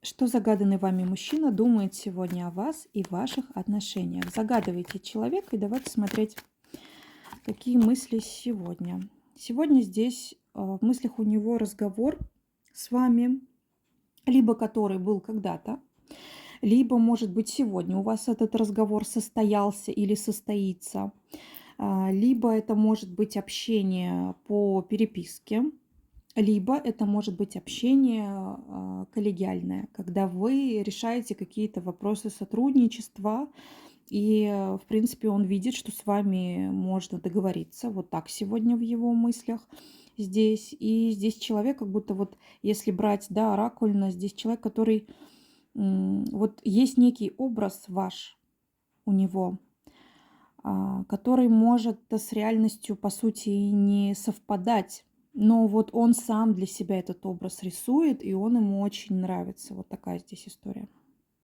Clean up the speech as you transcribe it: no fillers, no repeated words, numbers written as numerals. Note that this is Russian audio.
Что загаданный вами мужчина думает сегодня о вас и ваших отношениях? Загадывайте человека и давайте смотреть, какие мысли сегодня. Сегодня здесь в мыслях у него разговор с вами, либо который был когда-то, либо, может быть, сегодня у вас этот разговор состоялся или состоится, либо это может быть общение по переписке, либо это может быть общение, коллегиальное, когда вы решаете какие-то вопросы сотрудничества, и, в принципе, он видит, что с вами можно договориться. Вот так сегодня в его мыслях здесь. И здесь человек, как будто вот, если брать, да, оракульно, здесь человек, который, вот есть некий образ ваш у него, который может с реальностью, по сути, и не совпадать. Но вот он сам для себя этот образ рисует, и он ему очень нравится. Вот такая здесь история.